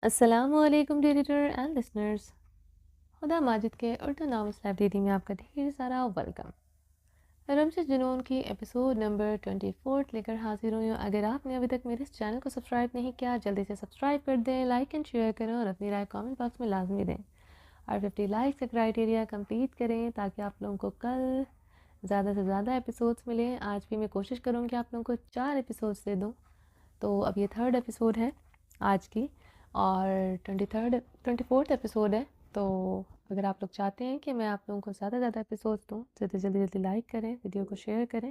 السلام علیکم ڈیریٹر and listeners. خدا ماجد کے اردو ناولس لائبریری میں آپ کا ڈھیر سارا ویلکم. رمز جنون کی ایپیسوڈ نمبر 24 لے کر حاضر ہوں. اگر آپ نے ابھی تک میرے اس چینل کو سبسکرائب نہیں کیا جلدی سے سبسکرائب کر دیں، لائک اینڈ شیئر کریں اور اپنی رائے کامنٹ باکس میں لازمی دیں اور 50 لائکس کا کرائٹیریا کمپلیٹ کریں تاکہ آپ لوگوں کو کل زیادہ سے زیادہ ایپیسوڈس ملیں. آج بھی میں کوشش کروں کہ آپ لوگوں کو 4 ایپیسوڈس دے دوں. تو اب یہ 3rd ایپیسوڈ ہے آج کی اور 24th ایپیسوڈ ہے. تو اگر آپ لوگ چاہتے ہیں کہ میں آپ لوگوں کو زیادہ ایپیسوڈ دوں، جلدی لائک کریں، ویڈیو کو شیئر کریں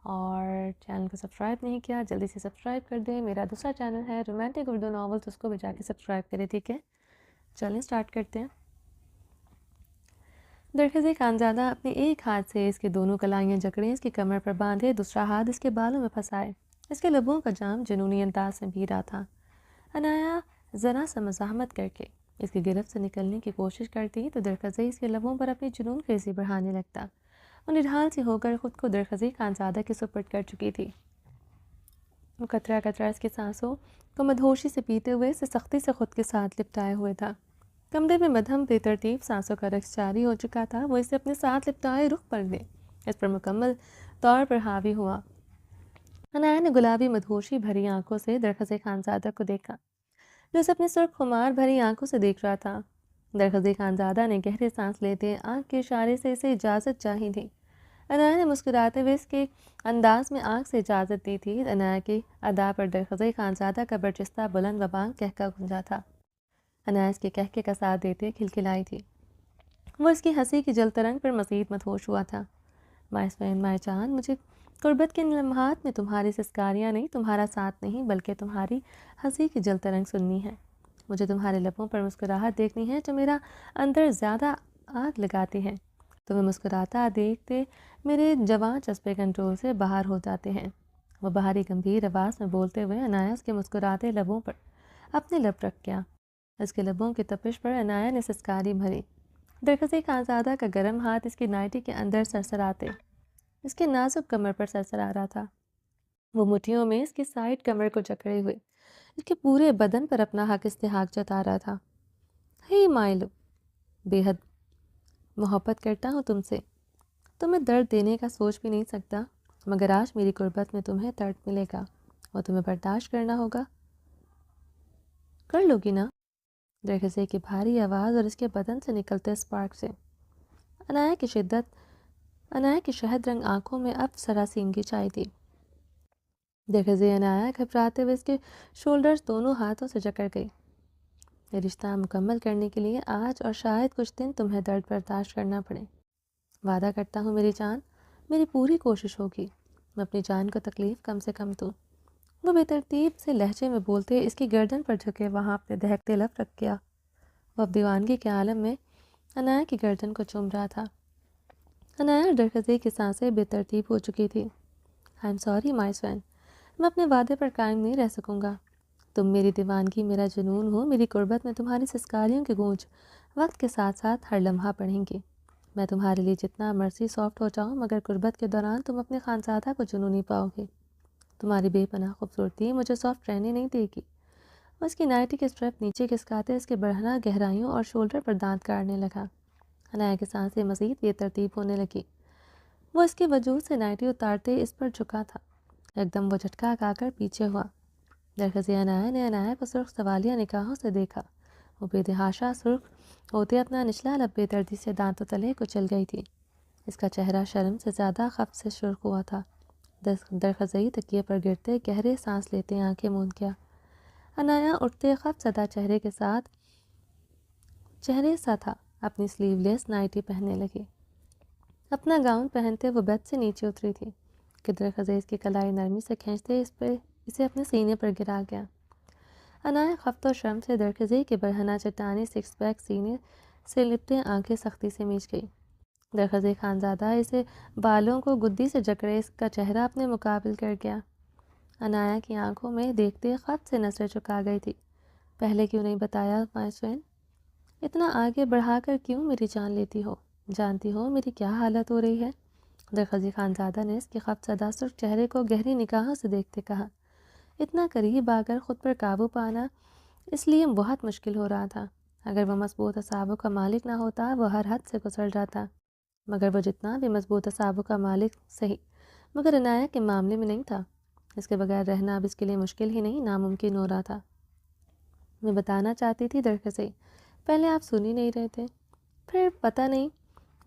اور چینل کو سبسکرائب نہیں کیا جلدی سے سبسکرائب کر دیں. میرا دوسرا چینل ہے رومانٹک اردو ناولس، اس کو بھی جا کے سبسکرائب کریں. ٹھیک ہے، چلیں اسٹارٹ کرتے ہیں. درخزے خانزادہ اپنے ایک ہاتھ سے اس کے دونوں کلائیاں جکڑیں، اس کی کمر پر باندھے، دوسرا ہاتھ اس کے بالوں میں پھنسائے. اس کے لبوں کا جام جنونی انداز میں پی رہا تھا. عنایا ذرا سا مزاحمت کر کے اس کی گرفت سے نکلنے کی کوشش کرتی تو درخزی اس کے لبوں پر اپنی جنون خیزی بڑھانے لگتا. وہ نڈھال سی ہو کر خود کو درخزی خانزادہ کے سپرد کر چکی تھی. وہ قطرہ قطرہ اس کی سانسوں کو مدہوشی سے پیتے ہوئے اسے سختی سے خود کے ساتھ لپٹائے ہوئے تھا. کمرے میں مدھم بے ترتیب سانسوں کا رقص جاری ہو چکا تھا. وہ اسے اپنے ساتھ لپٹائے رخ پر لے اس پر مکمل طور پر حاوی ہوا. عنایا نے گلابی مدہوشی بھری آنکھوں سے درخزے خانزادہ کو دیکھا جو اسے اپنے سرخ خمار بھری آنکھوں سے دیکھ رہا تھا. درخزے خانزادہ نے گہرے سانس لیتے آنکھ کے اشارے سے اسے اجازت چاہی تھی. عنایا نے مسکراتے ہوئے اس کے انداز میں آنکھ سے اجازت دی تھی. عنایا کی ادا پر درخزے خانزادہ کا برجستہ بلند و بانگ کہکا گونجا تھا. عنایا اس کے کہکے کا ساتھ دیتے کھلکھلائی تھی. وہ اس کی ہنسی کی جل ترنگ پر مزید مدہوش ہوا تھا. مائی سوین، مائی چاند، مجھے قربت کے ان لمحات میں تمہاری سسکاریاں نہیں، تمہارا ساتھ نہیں، بلکہ تمہاری ہنسی کی جل ترنگ سننی ہے. مجھے تمہارے لبوں پر مسکراہٹ دیکھنی ہے جو میرا اندر زیادہ آگ لگاتی ہے. تمہیں مسکراتا دیکھتے میرے جوان جذبے کنٹرول سے باہر ہو جاتے ہیں. وہ باہری گمبھیر آواز میں بولتے ہوئے عنایا اس کے مسکراتے لبوں پر اپنے لب رکھ گیا. اس کے لبوں کی تپش پر عنایا نے سسکاری بھری. درخزے خانزادہ کا گرم ہاتھ اس کی نائٹی کے اندر سرسراتے اس کے نازک کمر پر سرسرا رہا تھا. وہ مٹھیوں میں اس کی سائڈ کمر کو جکڑے ہوئے اس کے پورے بدن پر اپنا حق استحقاق جتا رہا تھا. ہی مائلو، بے حد محبت کرتا ہوں تم سے. تمہیں درد دینے کا سوچ بھی نہیں سکتا، مگر آج میری قربت میں تمہیں درد ملے گا اور تمہیں برداشت کرنا ہوگا. کر لو گی نا؟ درخزے کی بھاری آواز اور اس کے بدن سے نکلتے اسپارک سے عنایا کی شہد رنگ آنکھوں میں اب سراسیمگی چھائی تھی. درخزے عنایا گھبراتے ہوئے اس کے شولڈرز دونوں ہاتھوں سے جکڑ گئی. یہ رشتہ مکمل کرنے کے لیے آج اور شاید کچھ دن تمہیں درد برداشت کرنا پڑے. وعدہ کرتا ہوں میری جان، میری پوری کوشش ہوگی میں اپنی جان کو تکلیف کم سے کم دوں. وہ بے ترتیب سے لہجے میں بولتے اس کی گردن پر جھکے وہاں اپنے دہکتے لب رکھ گیا. وہ اب دیوانگی کے عالم میں عنایا کی گردن کو چوم رہا تھا. عنایا اور درخزے کی سانسیں بے ترتیب ہو چکی تھی. آئی ایم سوری مائی سوین، میں اپنے وعدے پر قائم نہیں رہ سکوں گا. تم میری دیوانگی، میرا جنون ہو. میری قربت میں تمہاری سسکاریوں کی گونج وقت کے ساتھ ساتھ ہر لمحہ پڑھیں گی. میں تمہارے لیے جتنا مرضی سافٹ ہو جاؤں، مگر قربت کے دوران تم اپنے خانزادہ کو جنونی پاؤ گے. تمہاری بے پناہ خوبصورتی مجھے سافٹ رہنے نہیں دے گی. وہ اس کی نائٹی کے اسٹریپ نیچے کھسکاتے اس کے بڑھنا گہرائیوں اور شولڈر پر دانت کاٹنے لگا. عنایا کی سانسیں مزید بے ترتیب ہونے لگی. وہ اس کے وجود سے نائٹی اتارتے اس پر جھکا تھا. ایک دم وہ جھٹکا کھا کر پیچھے ہوا. درخزے عنایا نے عنایا کو سرخ سوالیہ نگاہوں سے دیکھا. وہ بے تحاشا سرخ ہوتے اپنا نچلا لب بے دردی سے دانتوں تلے کچل گئی تھی. اس کا چہرہ شرم سے زیادہ خفت سے سرخ ہوا تھا. درخزئی تکیے پر گرتے گہرے سانس لیتے آنکھیں موند گیا. عنایا اٹھتے خفت زدہ چہرے کے ساتھ چہرے سا تھا اپنی سلیو لیس نائٹی پہننے لگی. اپنا گاؤن پہنتے وہ بیڈ سے نیچے اتری تھی کہ درخزے اس کی کلائی نرمی سے کھینچتے اسے اپنے سینے پر گرا گیا. عنایا خفت و شرم سے درخزے کے برہنہ چٹانی سکس پیک سینے سے لپٹے آنکھیں سختی سے میچ گئی. درخزے خانزادہ اسے بالوں کو گدی سے جکڑے اس کا چہرہ اپنے مقابل کر گیا. عنایا کی آنکھوں میں دیکھتے خفت سے نظریں چکا گئی تھی. پہلے کیوں نہیں بتایا مائی سوین؟ اتنا آگے بڑھا کر کیوں میری جان لیتی ہو؟ جانتی ہو میری کیا حالت ہو رہی ہے؟ درخزی خانزادہ نے اس کے خفت زدہ سرخ چہرے کو گہری نگاہوں سے دیکھتے کہا. اتنا قریب آ کر خود پر قابو پانا اس لیے بہت مشکل ہو رہا تھا۔ اگر وہ مضبوط اعصابوں کا مالک نہ ہوتا وہ ہر حد سے گزر جاتا، مگر وہ جتنا بھی مضبوط اعصابوں کا مالک صحیح مگر عنایہ کے معاملے میں نہیں تھا۔ اس کے بغیر رہنا اب اس کے لیے مشکل ہی نہیں ناممکن ہو رہا تھا۔ میں بتانا چاہتی تھی درخت، پہلے آپ سن ہی نہیں رہے تھے، پھر پتہ نہیں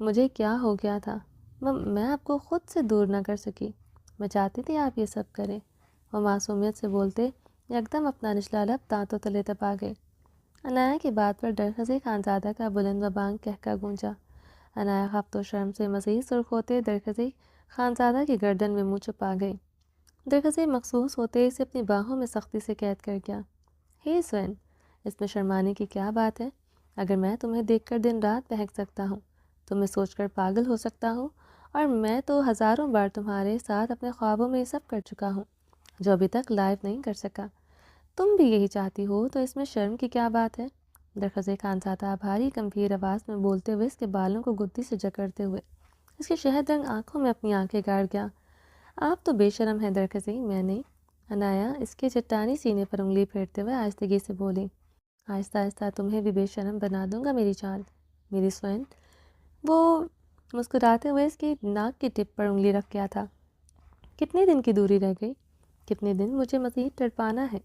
مجھے کیا ہو گیا تھا، میں آپ کو خود سے دور نہ کر سکی۔ میں چاہتی تھی آپ یہ سب کریں۔ وہ معصومیت سے بولتے یکدم اپنا نچلا لب دانتوں تلے دبا گئے۔ عنایہ کی بات پر درخت خانزادہ کا بلند و بانگ کہکا گونجا۔ عنایہ خفت و شرم سے مزید سرخ ہوتے درخت خانزادہ کی گردن میں منہ چھپا گئی۔ درخت مخصوص ہوتے اسے اپنی باہوں میں سختی سے قید کر گیا۔ ہے سوین، اس میں شرمانے کی کیا بات ہے؟ اگر میں تمہیں دیکھ کر دن رات بہک سکتا ہوں، تمہیں سوچ کر پاگل ہو سکتا ہوں، اور میں تو ہزاروں بار تمہارے ساتھ اپنے خوابوں میں یہ سب کر چکا ہوں جو ابھی تک لائف نہیں کر سکا۔ تم بھی یہی چاہتی ہو تو اس میں شرم کی کیا بات ہے؟ درخت خانزادہ بھاری گمبھیر آواز میں بولتے ہوئے اس کے بالوں کو گدی سے جکڑتے ہوئے اس کے شہد رنگ آنکھوں میں اپنی آنکھیں گاڑ گیا۔ آپ تو بے شرم ہیں درخت، میں نہیں۔ عنایہ اس کے چٹانی سینے پر انگلی پھیرتے ہوئے آہستگی سے بولی، آہستہ آہستہ تمہیں بھی بے شرم بنا دوں گا میری جان، میری سوین۔ وہ مسکراتے ہوئے اس کی ناک کی ٹپ پر انگلی رکھ گیا تھا۔ کتنے دن کی دوری رہ گئی؟ کتنے دن مجھے مزید تڑپانا ہے؟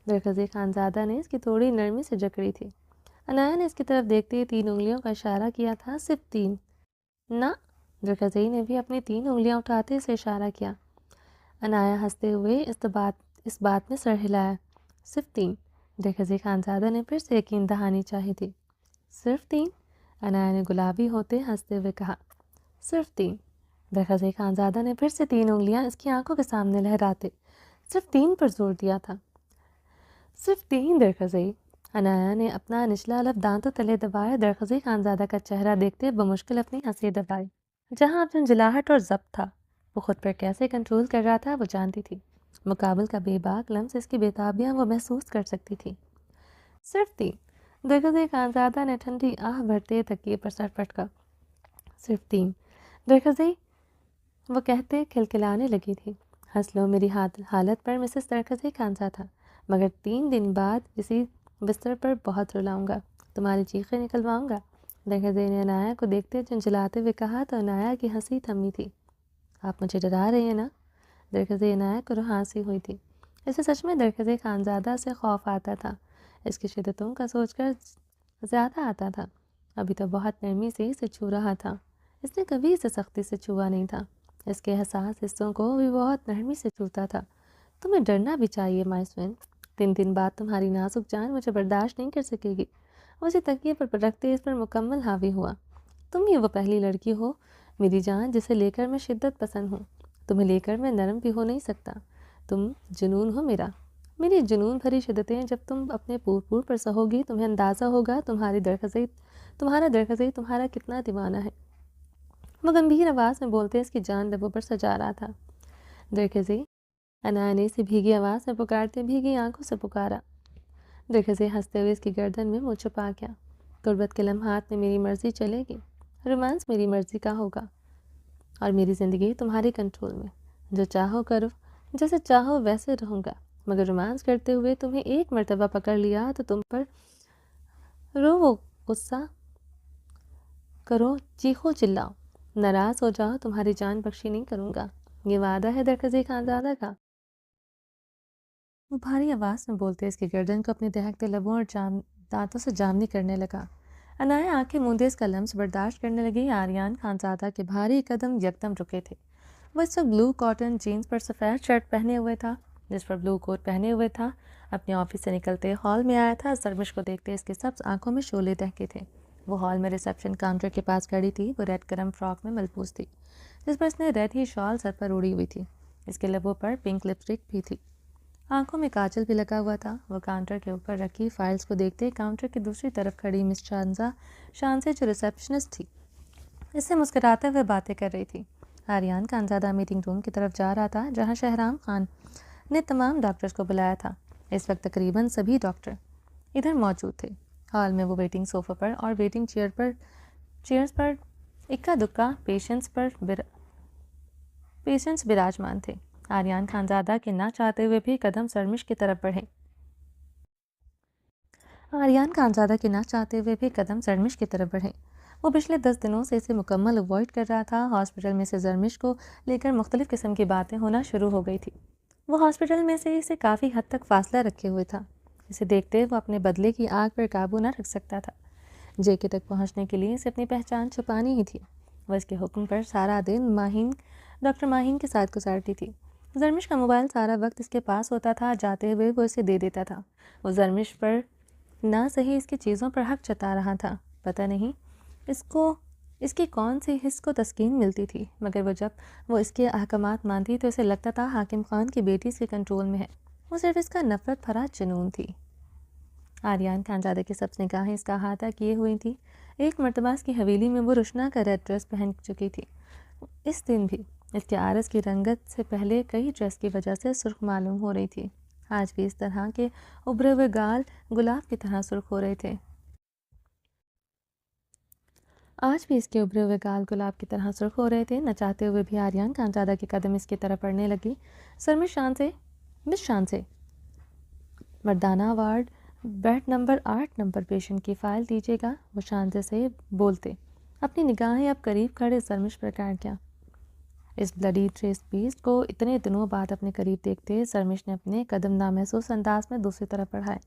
درخت خانزادہ نے اس کی تھوڑی نرمی سے جکڑی تھی۔ عنایہ نے اس کی طرف دیکھتے ہی 3 انگلیوں کا اشارہ کیا تھا، صرف 3 نہ۔ درخت نے بھی اپنی 3 انگلیاں اٹھاتے اسے اشارہ کیا۔ عنایہ ہنستے ہوئے اس بات میں سر ہلایا۔ صرف 3؟ درخت خانزادہ نے پھر سے یقین دہانی چاہی تھی۔ صرف 3؟ عنایہ نے گلابی ہوتے ہنستے ہوئے کہا۔ صرف 3؟ درخت خانزادہ نے پھر سے 3 انگلیاں اس کی آنکھوں کے سامنے لہراتے صرف 3 پر زور دیا تھا۔ صرف 3 درخت؟ عنایہ نے اپنا نچلا لب دانتوں تلے دبائے درخت خانزادہ کا چہرہ دیکھتے بمشکل اپنی ہنسی دبائی۔ جہاں جھنجھلاہٹ اور ضبط تھا، وہ خود پر کیسے کنٹرول کر رہا تھا وہ جانتی تھی۔ مقابل کا بے باک لمس اس کی بےتابیاں وہ محسوس کر سکتی تھی۔ صرف 3؟ درخت خانزادہ نے ٹھنڈی آہ بھرتے تکیے پر سر پٹکا۔ صرف 3؟ درخت، وہ کہتے کھلکھلانے لگی تھی۔ ہنس لو میری حالت پر مسز درخت خانزادہ، مگر 3 دن بعد اسی بستر پر بہت رلاؤں گا، تمہاری چیخیں نکلواؤں گا۔ درخت نے عنایہ کو دیکھتے جھنجھلاتے ہوئے کہا تو عنایہ کی ہنسی تھمی تھی۔ آپ مجھے ڈرا رہی ہیں نا؟ درخت عنایہ کو ہنسی ہوئی تھی۔ اسے سچ میں درخت خانزادہ سے خوف آتا تھا، اس کی شدتوں کا سوچ کر زیادہ آتا تھا۔ ابھی تو بہت نرمی سے اسے چھو رہا تھا، اس نے کبھی اسے سختی سے چھوا نہیں تھا، اس کے حساس حصوں کو بھی بہت نرمی سے چھوتا تھا۔ تمہیں ڈرنا بھی چاہیے مائی سوین، 3 دن بعد تمہاری نازک جان مجھے برداشت نہیں کر سکے گی۔ مجھے تکیے پر رکھتے اس پر مکمل حاوی ہوا۔ تم ہی وہ پہلی لڑکی ہو میری جان جسے لے کر میں شدت پسند ہوں، تمہیں لے کر میں نرم بھی ہو نہیں سکتا۔ تم جنون ہو میرا، میری جنون بھری شدتیں جب تم اپنے پور پر سہو گی تمہیں اندازہ ہوگا تمہارا درخت تمہارا کتنا دیوانہ ہے۔ وہ گمبھیر آواز میں بولتے اس کی جان لبوں پر سجا رہا تھا۔ درخت، عنایہ نے اسے بھیگی آواز میں پکارتے بھیگی آنکھوں سے پکارا۔ درخت ہنستے ہوئے اس کی گردن میں منہ چھپا گیا۔ غربت کے لمحات میں میری مرضی چلے گی، رومانس میری مرضی کا ہوگا، اور میری زندگی تمہارے کنٹرول میں، جو چاہو کرو، جیسے چاہو ویسے رہوں گا، مگر رومانس کرتے ہوئے تمہیں ایک مرتبہ پکڑ لیا تو تم پر رو غصہ کرو، چیخو چلاؤ، ناراض ہو جاؤ، تمہاری جان بخشی نہیں کروں گا، یہ وعدہ ہے درخت خانزادہ کا۔ وہ بھاری آواز میں بولتے اس کی گردن کو اپنے دہکتے لبوں اور دانتوں سے جامنی کرنے لگا۔ عنایہ آنکھیں موندے اس کا لمس برداشت کرنے لگی۔ آریان خانزادہ کے بھاری قدم یکدم رکے تھے۔ وہ اس وقت بلو کاٹن جینز پر سفید شرٹ پہنے ہوئے تھا، جس پر بلو کوٹ پہنے ہوئے تھا۔ اپنے آفس سے نکلتے ہال میں آیا تھا۔ سرمش کو دیکھتے اس کے سبز آنکھوں میں شعلے دہکے تھے۔ وہ ہال میں ریسیپشن کاؤنٹر کے پاس کھڑی تھی۔ وہ ریڈ گرم فراک میں ملبوس تھی، جس پر اس نے ریڈ ہی شال سر پر اوڑھی ہوئی تھی۔ اس کے لبوں پر پنک لپسٹک بھی تھی، آنکھوں میں کاجل بھی لگا ہوا تھا۔ وہ کاؤنٹر کے اوپر رکھی فائلز کو دیکھتے کاؤنٹر کی دوسری طرف کھڑی مس شانزے جو ریسیپشنسٹ تھی اس سے مسکراتے ہوئے باتیں کر رہی تھی۔ آریان خانزادہ میٹنگ روم کی طرف جا رہا تھا جہاں شہرام خان نے تمام ڈاکٹرز کو بلایا تھا۔ اس وقت تقریباً سبھی ڈاکٹر ادھر موجود تھے۔ ہال میں وہ ویٹنگ صوفے پر اور ویٹنگ چیئرز پر اکا دکا پیشنٹس براجمان تھے۔ آریان خانزادہ کے نہ چاہتے ہوئے بھی قدم سرمش کی طرف بڑھے۔ آریان خانزادہ کے نہ چاہتے ہوئے بھی قدم زرمش کی طرف بڑھے۔ وہ پچھلے 10 دنوں سے اسے مکمل اوائڈ کر رہا تھا۔ ہاسپٹل میں سے زرمش کو لے کر مختلف قسم کی باتیں ہونا شروع ہو گئی تھی۔ وہ ہاسپٹل میں سے اسے کافی حد تک فاصلہ رکھے ہوئے تھا۔ اسے دیکھتے وہ اپنے بدلے کی آگ پر قابو نہ رکھ سکتا تھا۔ جے کے تک پہنچنے کے لیے اسے اپنی پہچان چھپانی ہی تھی۔ وہ اس کے حکم پر سارا دن ڈاکٹر ماہین کے ساتھ گزارتی تھی۔ زرمش کا موبائل سارا وقت اس کے پاس ہوتا تھا، جاتے ہوئے وہ اسے دے دیتا تھا۔ وہ زرمش پر نہ صحیح اس کی چیزوں پر حق جتا رہا تھا۔ پتہ نہیں اس کی کون سی حس کو تسکین ملتی تھی، مگر جب وہ اس کے احکامات مانتی تو اسے لگتا تھا حاکم خان کی بیٹی اس کے کنٹرول میں ہے۔ وہ صرف اس کا نفرت بھرا جنون تھی۔ آریان خانزادہ کی سب نگاہیں اس کا احاطہ کیے ہوئی تھی۔ ایک مرتبہ اس کی حویلی میں وہ روشنا کا ریڈ ڈریس پہن چکی تھی۔ اس دن بھی اس کے عارض کی رنگت سے پہلے کئی ڈریس کی وجہ سے سرخ معلوم ہو رہی تھی۔ آج بھی اس طرح کے ابھرے ہوئے گال گلاب کی طرح سرخ ہو رہے تھے۔ نہ چاہتے ہوئے بھی آریان خانزادہ کے قدم اس کی طرف بڑھنے لگی۔ سرمش مس شان سے مردانہ ward bed number 8 number patient کی فائل دیجیے گا، وہ شانتے سے بولتے۔ اپنی نگاہیں اب قریب کھڑے سرمش پر کاٹ گیا۔ اس بلڈی ٹریس بیسٹ کو اتنے دنوں بعد اپنے قریب دیکھتے سرمش نے اپنے قدم نامحسوس انداز میں دوسری طرف بڑھائے۔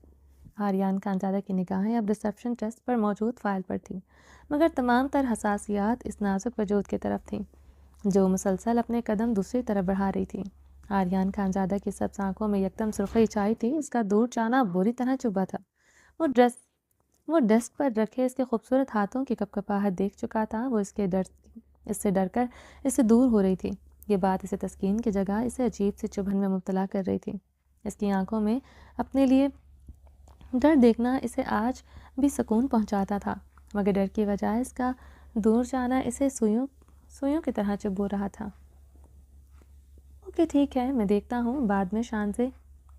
آریان خانزادہ کی نگاہیں اب ریسیپشن ڈیسک پر موجود فائل پر تھیں، مگر تمام تر حساسیات اس نازک وجود کی طرف تھیں جو مسلسل اپنے قدم دوسری طرف بڑھا رہی تھی۔ آریان خانزادہ کی سب آنکھوں میں یکدم سرخی چھائی تھی۔ اس کا دور جانا بری طرح چبھا تھا۔ وہ ڈیسک پر رکھے اس کے خوبصورت ہاتھوں کی کپکپاہٹ دیکھ چکا تھا۔ وہ اس سے ڈر کر اس سے دور ہو رہی تھی۔ یہ بات اسے تسکین کی جگہ اسے عجیب سی چبھن میں مبتلا کر رہی تھی۔ اس کی آنکھوں میں اپنے لیے ڈر دیکھنا اسے آج بھی سکون پہنچاتا تھا، مگر ڈر کی بجائے اس کا دور جانا اسے سوئیوں کی طرح چبھو رہا تھا۔ اوکے ٹھیک ہے، میں دیکھتا ہوں بعد میں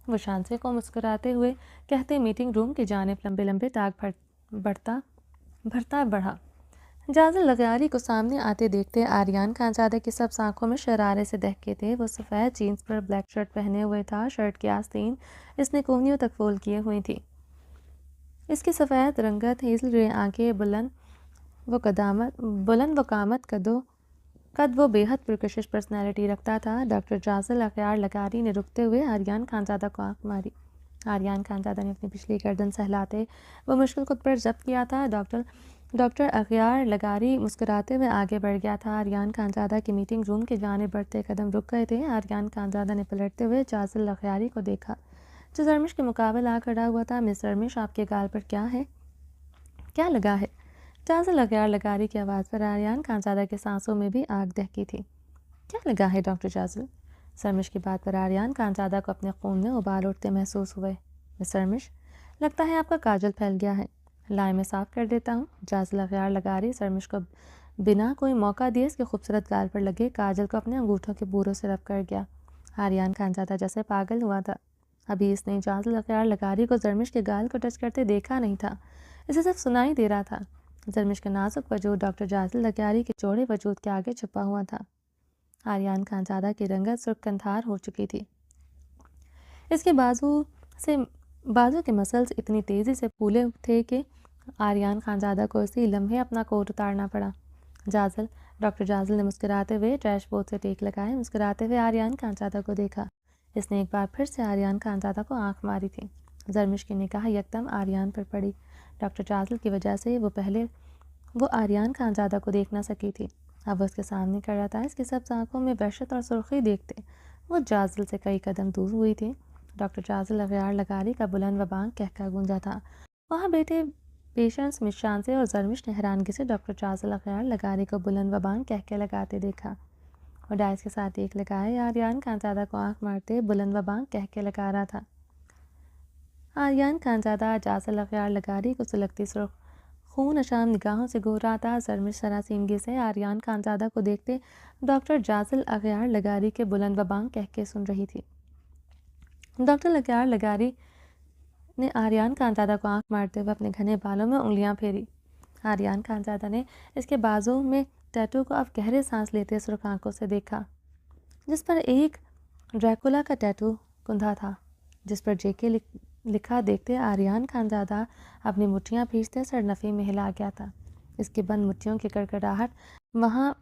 وہ شانزے کو مسکراتے ہوئے کہتے میٹنگ روم کی جانب لمبے لمبے تاک بھرتا بڑھا۔ جازل لغیاری کو سامنے آتے دیکھتے آریان خانزادہ کی سب آنکھوں میں شرارے سے دہکے تھے۔ وہ سفید جینز پر بلیک شرٹ پہنے ہوئے تھا۔ شرٹ کی آستین اس نے کوہنیوں تک فولڈ کیے ہوئی تھی۔ اس کی سفید رنگت ہیزل گرے آنکھیں بلند و قامت قد وہ بے حد پرکشش پرسنالٹی رکھتا تھا۔ ڈاکٹر جازل اغیار لغاری نے رکتے ہوئے آریان خانزادہ کو آنکھ ماری۔ آریان خانزادہ نے اپنی پچھلی گردن سہلاتے وہ مشکل خود پر ضبط کیا تھا۔ ڈاکٹر اغیار لغاری مسکراتے ہوئے آگے بڑھ گیا تھا۔ آریان خانزادہ کی میٹنگ روم کی جانب بڑھتے قدم رک گئے تھے۔ آریان خانزادہ نے پلٹتے ہوئے جازل لغیاری کو دیکھا جو زرمش کے مقابل آ کھڑا ہوا تھا۔ مس زرمش، آپ کے گال پر کیا لگا ہے؟ جازل اغیار لغاری کی آواز پر آریان خانزادہ کے سانسوں میں بھی آگ دہکی تھی۔ کیا لگا ہے ڈاکٹر جازل؟ سرمش کی بات پر آریان خانزادہ کو اپنے خون میں ابال اٹھتے محسوس ہوئے۔ مس سرمش، لگتا ہے آپ کا کاجل پھیل گیا ہے، لائیں میں صاف کر دیتا ہوں۔ جازل اغیار لغاری سرمش کو بنا کوئی موقع دیے اس کے خوبصورت گال پر لگے کاجل کو اپنے انگوٹھوں کے بوروں سے رب کر گیا۔ آریان خانزادہ جیسے پاگل ہوا تھا۔ ابھی اس نے جازل اغیار لغاری کو زرمش کے گال کو ٹچ کرتے دیکھا نہیں تھا، اسے صرف سنائی دے رہا تھا۔ زرمش کا نازک وجود ڈاکٹر جازل لغاری کے چوڑے وجود کے آگے چھپا ہوا تھا۔ آریان خانزادہ کی رنگت سرخ کندھار ہو چکی تھی۔ اس کے بازو کے مسلز اتنی تیزی سے پھولے تھے کہ آریان خانزادہ کو اسی لمحے اپنا کوٹ اتارنا پڑا۔ ڈاکٹر جازل نے مسکراتے ہوئے ڈیش بورڈ سے ٹیک لگائے، مسکراتے ہوئے آریان خانزادہ کو دیکھا۔ اس نے ایک بار پھر سے آریان خانزادہ کو آنکھ ماری تھی۔ زرمش کی نگاہ یکدم آریان پر پڑی۔ ڈاکٹر جازل کی وجہ سے وہ آریان خانزادہ کو دیکھ نہ سکی تھی۔ اب وہ اس کے سامنے کھڑا تھا۔ اس کی سب آنکھوں میں وحشت اور سرخی دیکھتے وہ جازل سے کئی قدم دور ہوئی تھی۔ ڈاکٹر جازل اغیار لغاری کا بلند و بانگ کہکا گونجا تھا۔ وہاں بیٹھے پیشنٹس مس شانزے اور زرمش نے حیرانگی سے ڈاکٹر جازل اغیار لغاری کو بلند و بانگ کہکے لگاتے دیکھا۔ وہ ڈائس کے ساتھ ایک لگائے آریان خانزادہ کو آنکھ مارتے بلند و بانگ کہکے لگا رہا تھا۔ آریان خانزادہ جازل اغیار لغاری کو سلگتی سرخ خون اشام نگاہوں سے گھور رہا تھا۔ زرمش سراسیمگی سے آریان خانزادہ کو دیکھتے ڈاکٹر جازل اغیار لغاری کے بلند و بانگ کہکے سن رہی تھی۔ ڈاکٹر اغیار لغاری نے آریان خانزادہ کو آنکھ مارتے ہوئے اپنے گھنے بالوں میں انگلیاں پھیری۔ آریان خانزادہ نے اس کے بازو میں ٹیٹو کو اب گہرے سانس لیتے سرخ آنکھوں سے دیکھا، جس پر ایک ڈریکولا کا ٹیٹو کندھا تھا، جس پر لکھا دیکھتے آریان خانزادہ اپنی مٹھیاں بھیجتے سر نفی میں ہلا گیا تھا۔ اس کی بند مٹھیوں کی کڑکڑاہٹ وہاں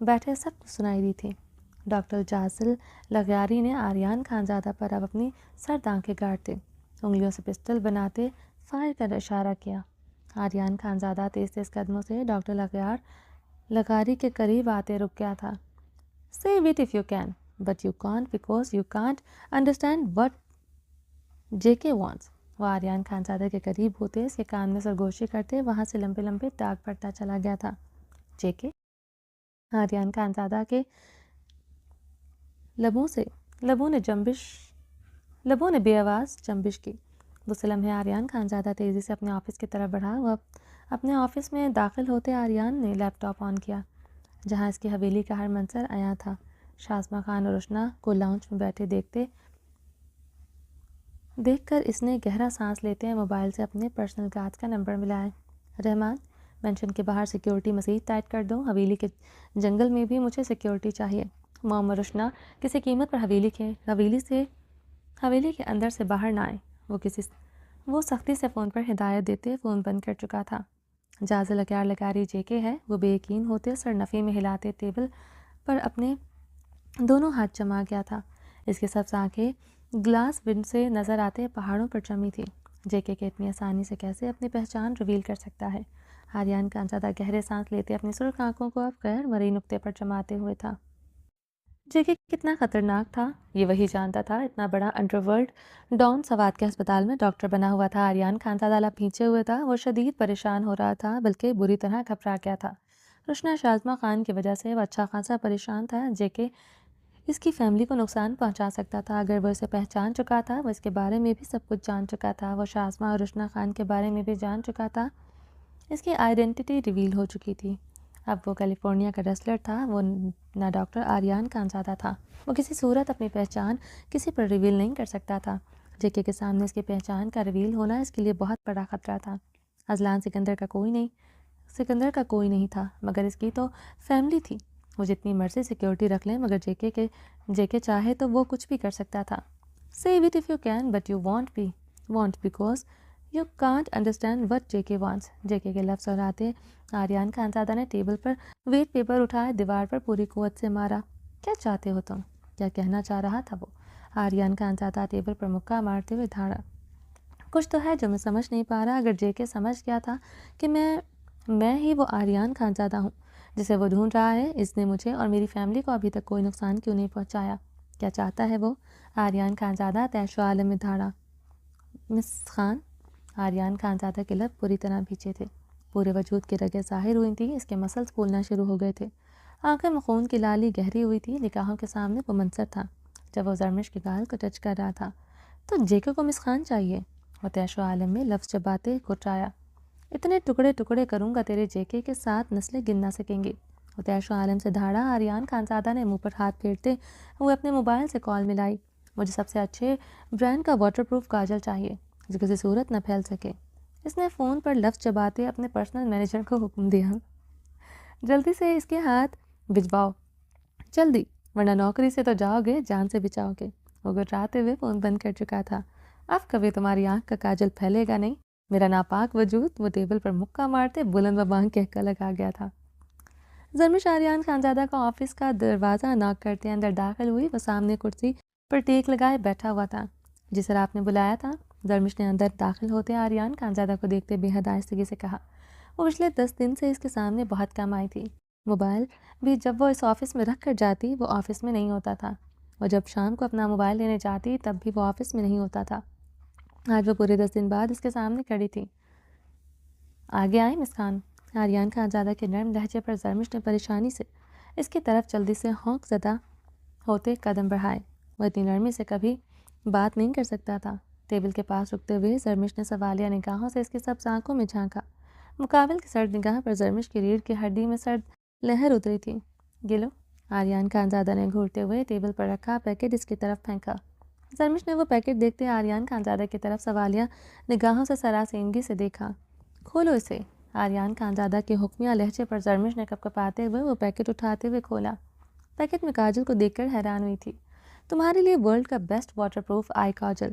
بیٹھے سب کو سنائی دی تھی۔ ڈاکٹر جازل لغیاری نے آریان خانزادہ پر اب اپنی سرد آنکھیں گاڑتے انگلیوں سے پسٹل بناتے فائر کا اشارہ کیا۔ آریان خانزادہ تیز تیز قدموں سے ڈاکٹر لغاری کے قریب آتے رک گیا تھا۔ Say it if you can, but you can't because you can't understand what JK wants۔ وہ آریان خانزادہ کے قریب ہوتے اس کے کان میں سرگوشی کرتے وہاں سے لمبے لمبے داغ پڑتا چلا گیا تھا۔ JK؟ آریان خانزادہ کے لبوں نے بے آواز جنبش کی۔ دوسرے لمحے آریان خانزادہ تیزی سے اپنے آفس کی طرف بڑھا۔ وہ اپنے آفس میں داخل ہوتے آریان نے لیپ ٹاپ آن کیا جہاں اس کی حویلی کا ہر منظر عیاں تھا۔ شازمہ خان اور رشنا کو لاؤنج میں بیٹھے دیکھ کر اس نے گہرا سانس لیتے ہیں موبائل سے اپنے پرسنل گارڈ کا نمبر ملایا۔ رحمان، مینشن کے باہر سیکیورٹی مزید ٹائٹ کر دو، حویلی کے جنگل میں بھی مجھے سیکیورٹی چاہیے۔ موم اور رشنا کسی قیمت پر حویلی کے اندر سے باہر نہ آئے۔ وہ سختی سے فون پر ہدایت دیتے فون بند کر چکا تھا۔ جازل لغاری JK ہے، وہ بے یقین ہوتے سر نفی میں ہلاتے ٹیبل پر اپنے دونوں ہاتھ جما گیا تھا۔ اس کی سبز آنکھیں گلاس ونڈ سے نظر آتے پہاڑوں پر جمی تھی۔ JK کے اتنی آسانی سے کیسے اپنی پہچان ریویل کر سکتا ہے؟ آریان خانزادہ گہرے سانس لیتے اپنی سرخ آنکھوں کو اب غیر مرئی نقطے پر جماتے ہوئے تھا۔ JK کتنا خطرناک تھا یہ وہی جانتا تھا۔ اتنا بڑا انڈر ورلڈ ڈان سوات کے ہسپتال میں ڈاکٹر بنا ہوا تھا۔ آریان خانزادہ لب کھینچے ہوئے تھا۔ وہ شدید پریشان ہو رہا تھا بلکہ بری طرح گھبرا گیا تھا۔ رشنا شازمہ خان کی وجہ سے وہ اچھا خاصا پریشان تھا۔ JK اس کی فیملی کو نقصان پہنچا سکتا تھا۔ اگر وہ اسے پہچان چکا تھا وہ اس کے بارے میں بھی سب کچھ جان چکا تھا۔ وہ شازمہ اور رشنا خان کے بارے میں بھی جان چکا تھا۔ اس کی آئیڈینٹی ریویل ہو چکی تھی۔ اب وہ کیلیفورنیا کا ریسلر تھا، وہ نہ ڈاکٹر آریان خانزادہ تھا۔ وہ کسی صورت اپنی پہچان کسی پر ریویل نہیں کر سکتا تھا۔ JK کے سامنے اس کی پہچان کا ریویل ہونا اس کے لیے بہت بڑا خطرہ تھا۔ اذلان سکندر کا کوئی نہیں تھا مگر اس کی تو فیملی تھی۔ وہ جتنی مرضی سیکیورٹی رکھ لیں مگر JK چاہے تو وہ کچھ بھی کر سکتا تھا۔ Say it if you can but you won't because you can't understand what JK wants۔ JK کے لفظ دہراتے آریان خانزادہ نے ٹیبل پر ویٹ پیپر اٹھائے دیوار پر پوری قوت سے مارا۔ کیا چاہتے ہو تم؟ کیا کہنا چاہ رہا تھا وہ؟ آریان خانزادہ ٹیبل پر مکہ مارتے ہوئے دھاڑا۔ کچھ تو ہے جو میں سمجھ نہیں پا رہا۔ اگر JK سمجھ گیا تھا کہ میں ہی وہ آریان خانزادہ ہوں جسے وہ ڈھونڈ رہا ہے، اس نے مجھے اور میری فیملی کو ابھی تک کوئی نقصان کیوں نہیں پہنچایا؟ کیا چاہتا ہے وہ؟ آریان خانزادہ تیش و عالم میں دھاڑا۔ مس خان، آریان خانزادہ کے لب پوری طرح بھیجے تھے، پورے وجود کی رگیں ظاہر ہوئی تھیں، اس کے مسلز پھولنا شروع ہو گئے تھے، آنکھیں میں خون کی لالی گہری ہوئی تھی۔ نگاہوں کے سامنے وہ منظر تھا جب وہ زرمش کے گال کو ٹچ کر رہا تھا۔ تو JK کو مس خان چاہیے؟ وہ تیش و عالم میں لفظ چباتے گھٹایا۔ اتنے ٹکڑے کروں گا تیرے JK کے ساتھ نسلیں گن نہ سکیں گی۔ وہ تیش و عالم سے دھاڑا۔ آریان خانزادہ نے منہ پر ہاتھ پھیرتے ہوئے اپنے موبائل سے کال ملائی۔ مجھے سب سے اچھے برانڈ کا واٹر پروف کاجل چاہیے جو کسی صورت نہ پھیل سکے۔ اس نے فون پر لفظ چباتے اپنے پرسنل مینیجر کو حکم دیا۔ جلدی سے اس کے ہاتھ بھجواؤ، جلدی، ورنہ نوکری سے تو جاؤ گے، جان سے بچاؤ گے۔ وہ گھٹراتے ہوئے فون بند کر چکا تھا۔ اب کبھی تمہاری آنکھ کا کاجل پھیلے گا نہیں میرا ناپاک وجود۔ وہ ٹیبل پر مکہ مارتے بلند و بانگ کہہ کر لگا گیا تھا۔ زرمش آریان خانزادہ کا آفس کا دروازہ ناک کرتے اندر داخل ہوئی۔ وہ سامنے کرسی پر ٹیک لگائے بیٹھا ہوا تھا۔ جی سر، آپ نے بلایا تھا؟ زرمش نے اندر داخل ہوتے آریان خانزادہ کو دیکھتے بے حد آہستگی سے کہا۔ وہ پچھلے 10 دن سے اس کے سامنے بہت کم آئی تھی۔ موبائل بھی جب وہ اس آفس میں رکھ کر جاتی وہ آفس میں نہیں ہوتا تھا۔ وہ جب شام کو اپنا موبائل لینے جاتی تب بھی وہ آفس میں نہیں ہوتا تھا۔ آج وہ پورے 10 دن بعد اس کے سامنے کھڑی تھی۔ آگے آئیں مس خان۔ آریان خانزادہ کے نرم لہجے پر زرمش نے پریشانی سے اس کی طرف جلدی سے ہونک زدہ ہوتے قدم بڑھائے۔ وہ اتنی نرمی سے کبھی بات نہیں کر سکتا تھا۔ ٹیبل کے پاس رکتے ہوئے زرمش نے سوالیہ نگاہوں سے اس کی سبز آنکھوں میں جھانکا۔ مقابل کی سرد نگاہ پر زرمش کی ریڑھ کی ہڈی میں سرد لہر اتری تھی۔ گلو، آریان خانزادہ نے گھورتے ہوئے ٹیبل پر رکھا پیکٹ اس کی طرف پھینکا۔ زرمش نے وہ پیکٹ دیکھتے آریان خانزادہ کی طرف سوالیہ نگاہوں سے سراسیمگی سے دیکھا۔ کھولو اسے۔ آریان خانزادہ کے حکمیہ لہجے پر زرمش نے کپکپاتے ہوئے وہ پیکٹ اٹھاتے ہوئے کھولا۔ پیکٹ میں کاجل کو دیکھ کر حیران ہوئی تھی۔ تمہارے لیے ورلڈ کا بیسٹ واٹر پروف آئی کاجل۔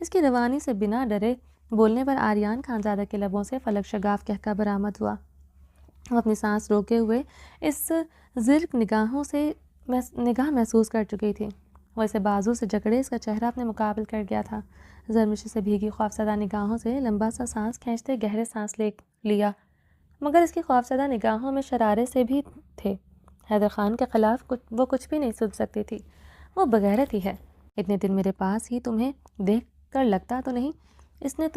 اس کی روانی سے بنا ڈرے بولنے پر آریان خانزادہ کے لبوں سے فلک شگاف کہکا برآمد ہوا۔ وہ اپنی سانس روکے ہوئے اس زرق نگاہ محسوس کر چکی تھی۔ وہ اسے بازو سے جکڑے اس کا چہرہ اپنے مقابل کر گیا تھا۔ زرمش سے بھیگی خوفزدہ نگاہوں سے لمبا سا سانس کھینچتے گہرے سانس لیا، مگر اس کی خوفزدہ نگاہوں میں شرارے سے بھی تھے۔ حیدر خان کے خلاف وہ کچھ بھی نہیں سن سکتی تھی۔ وہ بغیرت ہی ہے۔ اتنے دن میرے پاس ہی تمہیں دیکھ کر لگتا تو نہیں اس نے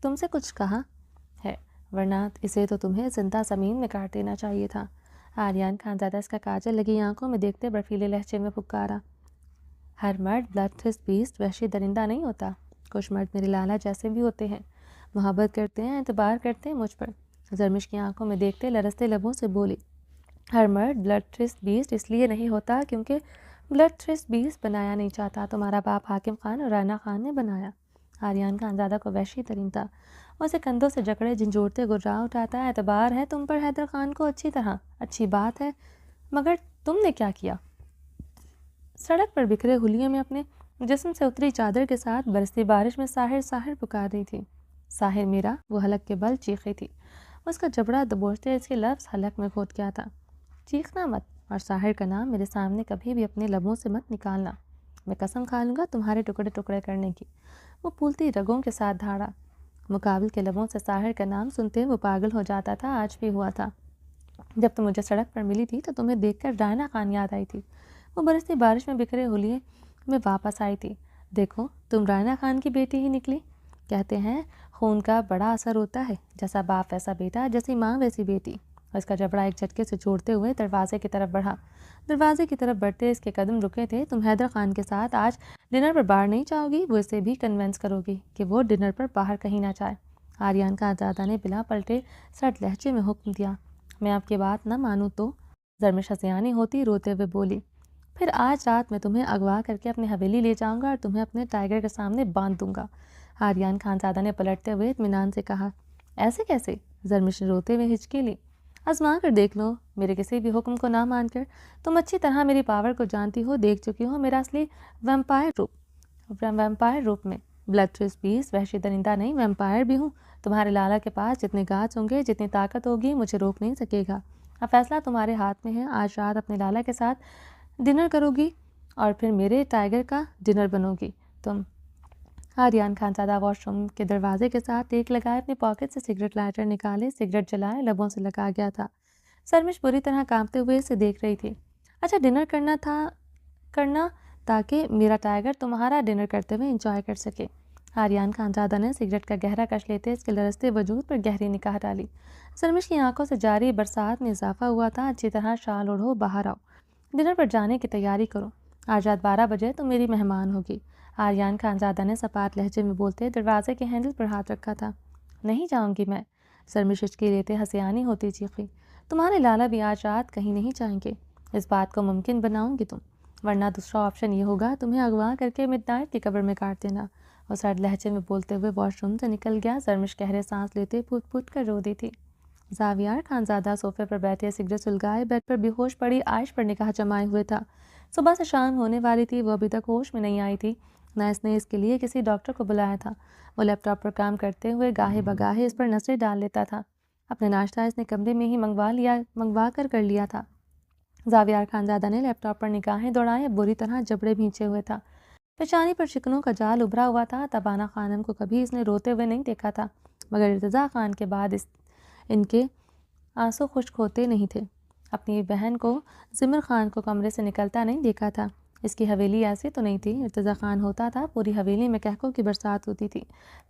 تم سے کچھ کہا ہے، ورنہ اسے تو تمہیں زندہ زمین میں کاٹ دینا چاہیے تھا۔ آریان خانزادہ اس کا کاجل لگی آنکھوں میں دیکھتے برفیلے لہجے میں پکارا۔ ہر مرد بلڈ تھرسٹ بیسٹ وحشی درندہ نہیں ہوتا، کچھ مرد میرے لالا جیسے بھی ہوتے ہیں، محبت کرتے ہیں، اعتبار کرتے ہیں مجھ پر۔ زرمش کی آنکھوں میں دیکھتے لرزتے لبوں سے بولی، ہر مرد بلڈ تھرسٹ بیسٹ اس لیے نہیں ہوتا کیونکہ بلڈ تھرسٹ بیسٹ بنایا نہیں چاہتا، تمہارا باپ حاکم خان اور رانا خان نے بنایا۔ آریان خانزادہ کو وحشی ترین تھا۔ وہ اسے کندھوں سے جکڑے جھنجھوڑتے گرراہ اٹھاتا ہے، اعتبار ہے تم پر حیدر خان کو اچھی بات ہے، مگر تم نے کیا کیا؟ سڑک پر بکھرے ہولیے میں اپنے جسم سے اتری چادر کے ساتھ برستی بارش میں ساحر ساحر پکار رہی تھی۔ ساحر میرا، وہ حلق کے بل چیخی تھی۔ اس کا جبڑا دبوچتے اس کے لفظ حلق میں کھوت گیا تھا۔ چیخنا مت، اور ساحر کا نام میرے سامنے کبھی بھی اپنے لبوں سے مت نکالنا، میں قسم کھا لوں گا تمہارے ٹکڑے ٹکڑے کرنے کی۔ وہ پھولتی رگوں کے ساتھ دھاڑا۔ مقابل کے لبوں سے ساحر کا نام سنتے وہ پاگل ہو جاتا تھا، آج بھی ہوا تھا۔ جب تم مجھے سڑک پر ملی تھی تو تمہیں دیکھ کر رانا خان یاد آئی تھی۔ وہ برستی بارش میں بکھرے ہولیے میں واپس آئی تھی۔ دیکھو تم رانا خان کی بیٹی ہی نکلی۔ کہتے ہیں خون کا بڑا اثر ہوتا ہے، جیسا باپ ویسا بیٹا، جیسی ماں ویسی بیٹی۔ اس کا جبڑا ایک جھٹکے سے چھوڑتے ہوئے دروازے کی طرف بڑھا۔ دروازے کی طرف بڑھتے اس کے قدم رکے تھے۔ تم حیدر خان کے ساتھ آج ڈنر پر باہر نہیں جاؤ گی، وہ اسے بھی کنونس کرو گی کہ وہ ڈنر پر باہر کہیں نہ جائے۔ آریان خانزادہ نے بلا پلٹے سرد لہجے میں حکم دیا۔ میں آپ کی بات نہ مانوں تو؟ زرمش ہسیانی ہوتی روتے ہوئے بولی، پھر آج رات میں تمہیں اغوا کر کے اپنی حویلی لے جاؤں گا اور تمہیں اپنے ٹائیگر کے سامنے باندھ دوں گا۔ آریان خانزادہ نے پلٹتے ہوئے اطمینان سے کہا، ایسے کیسے؟ زرمش نے روتے ہوئے ہچکی لی، آزما کر دیکھ لو میرے کسی بھی حکم کو نہ مان کر۔ تم اچھی طرح میری پاور کو جانتی ہو، دیکھ چکی ہو میرا اصلی ویمپائر روپ میں۔ بلڈ تھرسٹ بیسٹ وحشی درندہ نہیں، ویمپائر بھی ہوں۔ تمہارے لالا کے پاس جتنے گارڈز ہوں گے، جتنی طاقت ہوگی، مجھے روک نہیں سکے گا۔ اب فیصلہ تمہارے ہاتھ میں ہے۔ آج رات اپنے لالا کے ساتھ ڈنر کرو گی اور پھر میرے ٹائیگر کا ڈنر بنو گی تم۔ آریان خانزادہ واش روم کے دروازے کے ساتھ ٹیک لگائے اپنی پاکٹ سے سگریٹ لائٹر نکالے، سگریٹ جلائے، لبوں سے لگا گیا تھا۔ زرمش بری طرح کانپتے ہوئے اسے دیکھ رہی تھی۔ اچھا ڈنر کرنا تاکہ میرا ٹائیگر تمہارا ڈنر کرتے ہوئے انجوائے کر سکے۔ آریان خانزادہ نے سگریٹ کا گہرا کش لیتے اس کے لرزتے وجود پر گہری نگاہ ڈالی۔ زرمش کی آنکھوں سے جاری برسات میں اضافہ ہوا تھا۔ اچھی طرح شال اوڑھو، باہر آؤ، ڈنر پر جانے کی تیاری کرو۔ آج رات 12 بجے تم میری مہمان ہوگی۔ آریان خانزادہ نے سپاٹ لہجے میں بولتے دروازے کے ہینڈل پر ہاتھ رکھا تھا۔ نہیں جاؤں گی میں، زرمش ہچکی لیتے ہسیانی ہوتی چیخی۔ تمہارے لالا بھی آج رات کہیں نہیں جائیں گے، اس بات کو ممکن بناؤں گی تم، ورنہ دوسرا آپشن یہ ہوگا تمہیں اغوا کر کے مڈ نائٹ کی قبر میں کاٹ دینا۔ اور سرد لہجے میں بولتے ہوئے واش روم سے نکل گیا۔ زرمش گہرے سانس لیتے پھوٹ پھوٹ کر رو دی تھی۔ زاویار خانزادہ صوفے پر بیٹھے سگریٹ سلگائے بیڈ پر بے ہوش پڑی عائش پر نگاہ جمائے ہوئے تھا۔ صبح سے شام ہونے والی تھی، وہ ابھی تک ہوش میں نہیں آئی تھی، نہ اس نے اس کے لیے کسی ڈاکٹر کو بلایا تھا۔ وہ لیپ ٹاپ پر کام کرتے ہوئے گاہے بگاہے اس پر نظریں ڈال لیتا تھا۔ اپنے ناشتہ اس نے کمرے میں ہی منگوا کر لیا تھا۔ زاویار خانزادہ نے لیپ ٹاپ پر نگاہیں دوڑائیں، بری طرح جبڑے بھینچے ہوئے تھا، پیشانی پر شکنوں کا جال ابھرا ہوا تھا۔ تبانہ خانم کو کبھی اس نے روتے ہوئے نہیں دیکھا تھا، مگر ارتضیٰ خان کے بعد ان کے آنسو خشک ہوتے نہیں تھے۔ اپنی بہن کو زمر خان کو کمرے سے نکلتا نہیں دیکھا تھا۔ اس کی حویلی ایسی تو نہیں تھی، ارتضیٰ خان ہوتا تھا، پوری حویلی میں قہقہوں کی برسات ہوتی تھی۔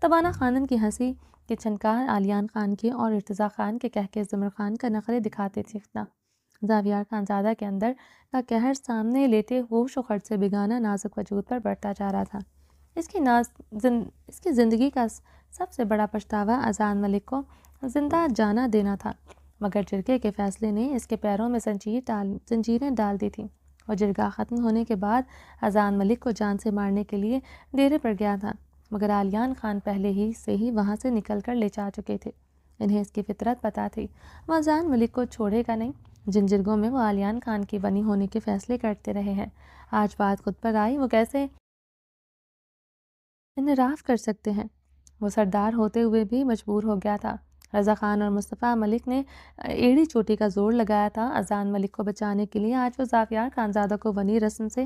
تبانہ خانم کی ہنسی کی چھنکار آلیان خان کے اور ارتضیٰ خان کے قہقہے زمر خان کا نخرے دکھاتے تھے۔ زاویار خانزادہ کے اندر کا قہر سامنے لیتے ہوش و خرد سے بیگانہ نازک وجود پر بڑھتا جا رہا تھا۔ اس کی زندگی کا سب سے بڑا پچھتاوا اذان ملک کو زندہ جانا دینا تھا، مگر جرگے کے فیصلے نے اس کے پیروں میں زنجیریں ڈال دی تھیں۔ اور جرگہ ختم ہونے کے بعد اذان ملک کو جان سے مارنے کے لیے ڈیرے پر گیا تھا، مگر آلیان خان پہلے ہی سے وہاں سے نکل کر لے جا چکے تھے۔ انہیں اس کی فطرت پتہ تھی، وہ اذان ملک کو چھوڑے گا نہیں۔ جن جرگوں میں وہ آلیان خان کی بنی ہونے کے فیصلے کرتے رہے ہیں، آج بات خود پر آئی، وہ کیسے انحراف کر سکتے ہیں۔ وہ سردار ہوتے ہوئے بھی مجبور ہو گیا تھا۔ رضا خان اور مصطفیٰ ملک نے ایڑی چوٹی کا زور لگایا تھا۔ اذان ملک کو بچانے کے لیے آج وہ زاویار خانزادہ کو ونی رسم سے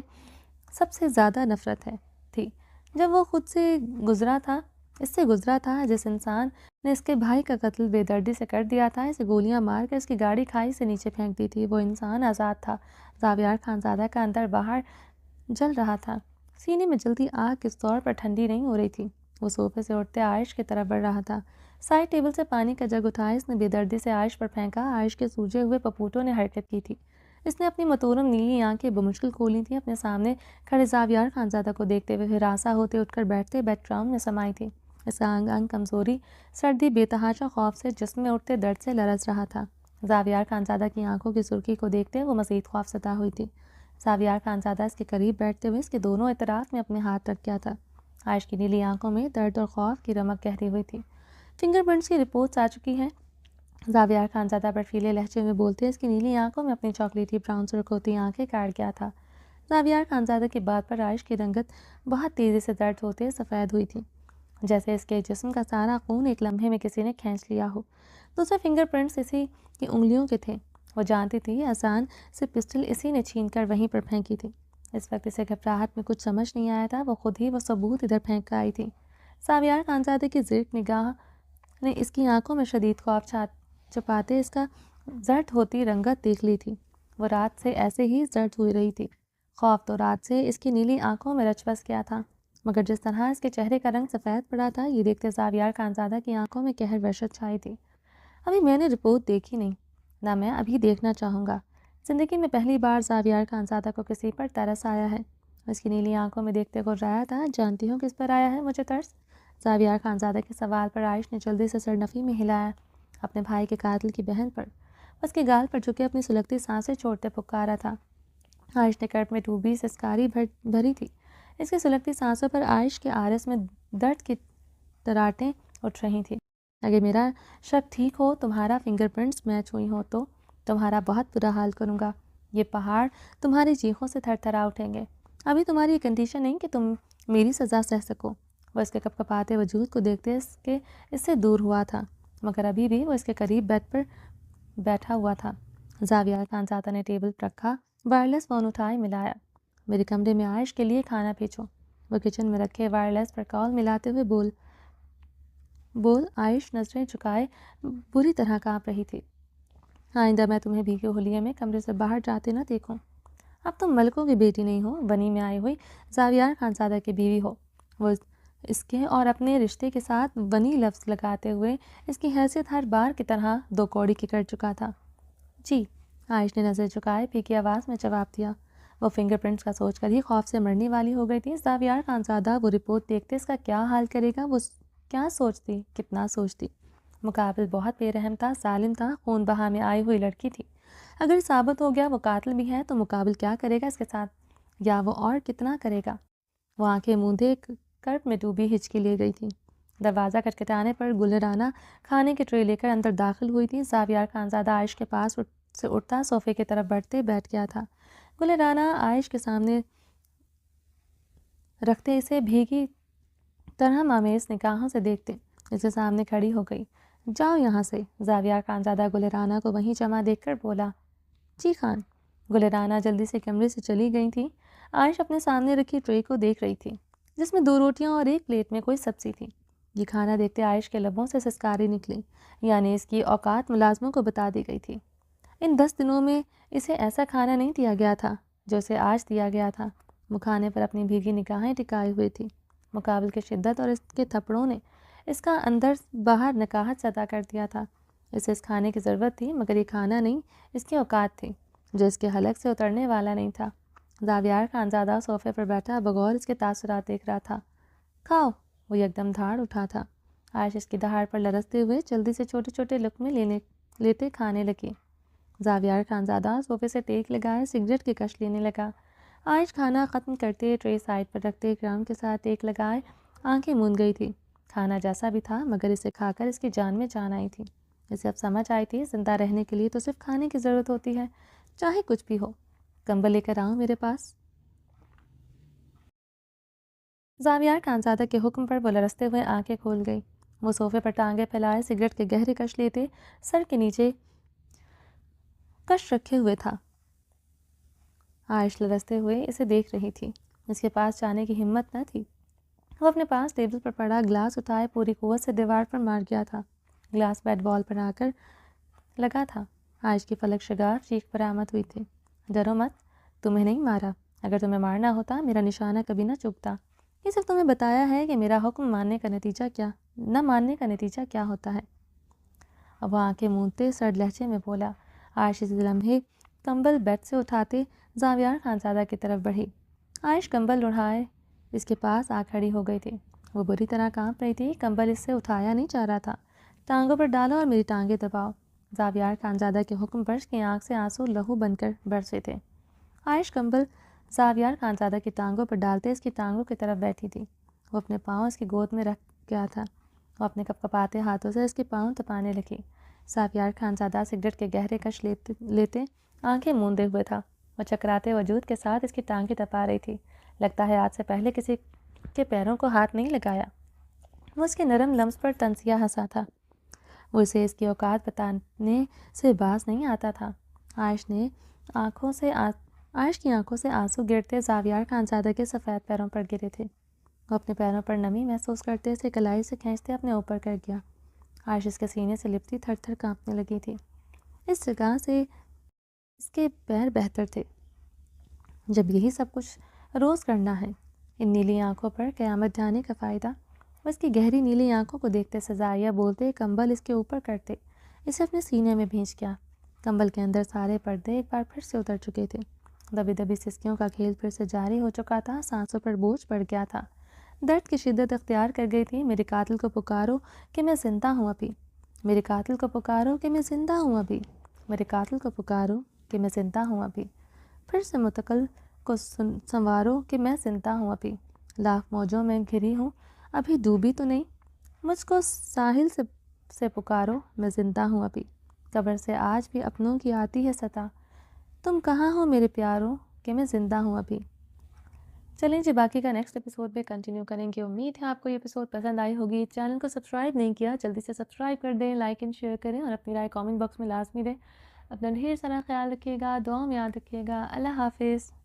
سب سے زیادہ نفرت تھی۔ جب وہ خود سے گزرا تھا، اس سے گزرا تھا جس انسان نے اس کے بھائی کا قتل بے دردی سے کر دیا تھا، اسے گولیاں مار کر اس کی گاڑی کھائی سے نیچے پھینک دی تھی، وہ انسان آزاد تھا۔ زاویار خانزادہ کا اندر باہر جل رہا تھا، سینے میں جلتی آگ کس طور پر ٹھنڈی نہیں ہو رہی تھی۔ وہ صوفے سے اٹھتے عائش کی طرف بڑھ رہا تھا۔ سائڈ ٹیبل سے پانی کا جگ اٹھایا اس نے بے دردی سے عائش پر پھینکا۔ عائش کے سوجے ہوئے پپوٹوں نے حرکت کی تھی۔ اس نے اپنی متورم نیلی آنکھیں بمشکل کھولی تھیں، اپنے سامنے کھڑے زاویار خانزادہ کو دیکھتے ہوئے ہراساں ہوتے اٹھ کر بیٹھتے بیک گراؤنڈ میں سمائی تھی۔ اس کا انگ انگ کمزوری، سردی، بے تحاشا خوف سے جسم میں اٹھتے درد سے لرز رہا تھا۔ زاویار خانزادہ کی آنکھوں کی سرخی کو دیکھتے وہ مزید خوف زدہ ہوئی تھی۔ زاویار خانزادہ اس کے قریب بیٹھتے ہوئے اس کے دونوں اطراف میں اپنے ہاتھ رکھ گیا تھا۔ عائش کی نیلی آنکھوں میں درد اور خوف کی رمق گہری ہوئی تھی۔ فنگر پرنٹس کی رپورٹس آ چکی ہیں، زاویار خانزادہ برفیلے لہجے میں بولتے اس کی نیلی آنکھوں میں اپنی چاکلیٹی براؤن سرخ ہوتی آنکھیں کاٹ گیا تھا۔ زاویار خانزادہ کی بات پر عائش کی رنگت بہت تیزی سے درد ہوتے سفید ہوئی تھی، جیسے اس کے جسم کا سارا خون ایک لمحے میں کسی نے کھینچ لیا ہو۔ دوسرے فنگر پرنٹس اسی کی انگلیوں کے تھے۔ وہ جانتی تھی آسان سے پسٹل اسی نے چھین کر وہیں پر پھینکی تھی۔ اس وقت اسے گھبراہٹ میں کچھ سمجھ نہیں آیا تھا، وہ خود ہی وہ ثبوت ادھر پھینک کر آئی تھی۔ زاویار خانزادہ کی زرق نگاہ نے اس کی آنکھوں میں شدید خوف چھپاتے اس کا زرد ہوتی رنگت دیکھ لی تھی۔ وہ رات سے ایسے ہی زرد ہوئی رہی تھی۔ خوف تو رات سے اس کی نیلی آنکھوں میں رچ بس گیا تھا، مگر جس طرح اس کے چہرے کا رنگ سفید پڑا تھا، یہ دیکھتے زاویار خانزادہ کی آنکھوں میں قہر وحشت چھائی تھی۔ ابھی میں نے رپورٹ دیکھی نہیں، نہ میں ابھی دیکھنا چاہوں گا۔ زندگی میں پہلی بار زاویار خانزادہ کو کسی پر ترس آیا ہے۔ اس کی نیلی آنکھوں میں دیکھتے گررایا تھا، جانتی ہوں کس پر آیا ہے مجھے ترس؟ زاویار خانزادہ کے سوال پر عائش نے جلدی سے سرنفی میں ہلایا، اپنے بھائی کے قاتل کی بہن پر۔ اس کے گال پر جھکے اپنی سلگتی سانسیں چھوڑتے پکارا تھا۔ عائش نے کرٹ میں ڈوبی سسکاری بھری تھی۔ اس کی سلگتی سانسوں پر عائش کے آرس میں درد کی تراٹیں اٹھ رہی تھیں۔ اگر میرا شک ٹھیک ہو، تمہارا فنگر پرنٹس میچ ہوئی ہو تو تمہارا بہت برا حال کروں گا۔ یہ پہاڑ تمہاری چیخوں سے تھر تھرا اٹھیں گے۔ ابھی تمہاری یہ کنڈیشن نہیں کہ تم میری سزا سہ سکو۔ وہ اس کے کپ کپاتے وجود کو دیکھتے اس سے دور ہوا تھا، مگر ابھی بھی وہ اس کے قریب بیڈ پر بیٹھا ہوا تھا۔ زاویار خانزادہ نے ٹیبل پر رکھا وائرلیس فون اٹھائے ملایا۔ میرے کمرے میں عائش کے لیے کھانا بھیجو۔ وہ کچن میں رکھے وائرلیس پر کال ملاتے ہوئے بول عائش نظریں جھکائے بری طرح کانپ رہی تھی۔ آئندہ میں تمہیں بھیگے ہولیے میں کمرے سے باہر جاتے نہ دیکھوں۔ اب تم ملکوں کی بیٹی نہیں ہو، ونی میں آئی ہوئی زاویار خانزادہ کی بیوی ہو۔ وہ اس کے اور اپنے رشتے کے ساتھ ونی لفظ لگاتے ہوئے اس کی حیثیت ہر بار کی طرح دو کوڑی کی کر چکا تھا۔ جی، عائش نے نظر جھکائے پھیکی آواز میں جواب دیا۔ وہ فنگر پرنٹس کا سوچ کر ہی خوف سے مرنے والی ہو گئی تھی۔ زاویار خانزادہ وہ رپورٹ دیکھتے اس کا کیا حال کرے گا، وہ کیا سوچتی، کتنا سوچتی۔ مقابل بہت بے رحم تھا، ظالم تھا، خون بہا میں آئی ہوئی لڑکی تھی۔ اگر ثابت ہو گیا وہ قاتل بھی ہے تو مقابل کیا کرے گا اس کے ساتھ، یا وہ اور کتنا کرے گا؟ وہ آنکھیں موندے کرٹ میں ڈوبی ہچکی لے گئی تھی۔ دروازہ کھٹکھٹانے پر گلرانہ کھانے کے ٹرے لے کر اندر داخل ہوئی تھی۔ زاویار خانزادہ عائش کے پاس سے اٹھتا صوفے کی طرف بڑھتے بیٹھ گیا تھا۔ گلرانہ عائش کے سامنے رکھتے اسے بھیگی طرح آمیز نگاہوں سے دیکھتے اسے سامنے کھڑی ہو گئی۔ جاؤ یہاں سے، زاویار خانزادہ گلرانہ کو وہیں جمع دیکھ کر بولا۔ جی خان۔ گلرانہ جلدی سے کمرے سے چلی گئی تھی۔ عائش اپنے سامنے رکھی ٹرے کو دیکھ رہی تھی، جس میں 2 روٹیاں اور ایک پلیٹ میں کوئی سبزی تھی۔ یہ کھانا دیکھتے عائش کے لبوں سے سسکاری نکلی، یعنی اس کی اوقات ملازموں کو بتا دی گئی تھی۔ ان 10 دنوں میں اسے ایسا کھانا نہیں دیا گیا تھا جو اسے آج دیا گیا تھا۔ وہ کھانے پر اپنی بھیگی نگاہیں ٹکائے ہوئی تھی۔ مقابل کی شدت اور اس کے تھپڑوں نے اس کا اندر باہر نکاہت ادا کر دیا تھا۔ اسے اس کھانے کی ضرورت تھی، مگر یہ کھانا نہیں، اس کی اوقات تھی جو اس کے حلق سے اترنے والا نہیں تھا۔ زاویار خانزادہ صوفے پر بیٹھا بغور اس کے تاثرات دیکھ رہا تھا۔ کھاؤ، وہ یکدم دھاڑ اٹھا تھا۔ عائش اس کی دہاڑ پر لرزتے ہوئے جلدی سے چھوٹے چھوٹے لقمے لیتے کھانے لگی۔ زاویار خانزادہ صوفے سے ٹیک لگائے سگریٹ کی کش لینے لگا۔ عائش کھانا ختم کرتے ٹرے سائڈ پر رکھتے اکرام کے ساتھ ٹیک لگائے آنکھیں موند گئی تھی۔ کھانا جیسا بھی تھا، مگر اسے کھا کر اس کی جان میں جان آئی تھی۔ اسے اب سمجھ آئی تھی زندہ رہنے کے لیے تو صرف کھانے کی ضرورت ہوتی ہے، چاہے کچھ بھی ہو۔ کمبل لے کر آؤں میرے پاس؟ زاویار خانزادہ کے حکم پر وہ لرزتے ہوئے آنکھیں کھول گئی۔ وہ صوفے پر ٹانگیں پھیلائے سگریٹ کے گہرے کش لیتے سر کے نیچے کش رکھے ہوئے تھا۔ عائش لرزتے ہوئے اسے دیکھ رہی تھی۔ اس کے پاس جانے کی ہمت نہ تھی۔ وہ اپنے پاس ٹیبل پر پڑا گلاس اٹھائے پوری قوت سے دیوار پر مار گیا تھا۔ گلاس بیٹ بال پر آ کر لگا تھا۔ عائش کی فلک شگاف چیخ برآمد ہوئی تھی۔ ڈرو مت، تمہیں نہیں مارا۔ اگر تمہیں مارنا ہوتا میرا نشانہ کبھی نہ چکتا۔ یہ صرف تمہیں بتایا ہے کہ میرا حکم ماننے کا نتیجہ کیا ہوتا ہے۔ اب وہ آنکھیں موندتے سرد لہجے میں بولا۔ عائش اس لمحے کمبل بیڈ سے اٹھاتے زاویار خانزادہ کی طرف بڑھی۔ عائش کمبل اڑھائے اس کے پاس آ کھڑی ہو گئی تھی۔ وہ بری طرح کانپ رہی تھی۔ کمبل اس سے اٹھایا نہیں جا رہا تھا۔ ٹانگوں پر ڈالو اور میری ٹانگیں دباؤ۔ زاویار خانزادہ کے حکم پر اس کی آنکھ سے آنسو لہو بن کر برسے تھے۔ عائش کمبل زاویار خانزادہ کی ٹانگوں پر ڈالتے اس کی ٹانگوں کی طرف بیٹھی تھی۔ وہ اپنے پاؤں اس کی گود میں رکھ گیا تھا۔ وہ اپنے کپکپاتے ہاتھوں سے اس کے پاؤں تپانے لگی۔ زاویار خانزادہ سگریٹ کے گہرے کش لیتے آنکھیں موندے ہوئے تھا۔ وہ چکراتے وجود کے ساتھ اس کی ٹانگیں تپا رہی تھی۔ لگتا ہے آج سے پہلے کسی کے پیروں کو ہاتھ نہیں لگایا۔ وہ اس کے نرم لمس پر تنزیہ ہنسا تھا۔ وہ اسے اس کی اوقات بتانے سے باز نہیں آتا تھا۔ عائش کی آنکھوں سے آنسو گرتے زاویار خانزادہ کے سفید پیروں پر گرے تھے۔ وہ اپنے پیروں پر نمی محسوس کرتے اسے کلائی سے کھینچتے اپنے اوپر کر گیا۔ عائش اس کے سینے سے لپٹی تھر تھر کانپنے لگی تھی۔ اس جگہ سے اس کے پیر بہتر تھے جب یہی سب کچھ روز کرنا ہے۔ ان نیلی آنکھوں پر قیامت ڈھانے کا فائدہ۔ وہ اس کی گہری نیلی آنکھوں کو دیکھتے سزائیہ بولتے کمبل اس کے اوپر کرتے اسے اپنے سینے میں بھینچ گیا۔ کمبل کے اندر سارے پردے ایک بار پھر سے اتر چکے تھے۔ دبی دبی سسکیوں کا کھیل پھر سے جاری ہو چکا تھا۔ سانسوں پر بوجھ پڑ گیا تھا۔ درد کی شدت اختیار کر گئی تھی۔ میرے قاتل کو پکارو کہ میں زندہ ہوں ابھی۔ میرے قاتل کو پکارو کہ میں زندہ ہوں ابھی۔ میرے قاتل کو پکارو کہ میں زندہ ہوں ابھی۔ پھر سے متقل کو سنوارو کہ میں زندہ ہوں ابھی۔ لاکھ موجوں میں گھری ہوں ابھی ڈوبی تو نہیں۔ مجھ کو ساحل سے پکارو میں زندہ ہوں ابھی۔ قبر سے آج بھی اپنوں کی آتی ہے صدا۔ تم کہاں ہو میرے پیاروں کہ میں زندہ ہوں ابھی۔ چلیں جی باقی کا نیکسٹ ایپیسوڈ میں کنٹینیو کریں گے۔ امید ہے آپ کو یہ ایپیسوڈ پسند آئی ہوگی۔ چینل کو سبسکرائب نہیں کیا جلدی سے سبسکرائب کر دیں، لائک اینڈ شیئر کریں اور اپنی رائے کامنٹ باکس میں لازمی دیں۔ اپنا ڈھیر سارا خیال رکھیے گا، دعاؤں میں یاد رکھیے گا۔ اللہ حافظ۔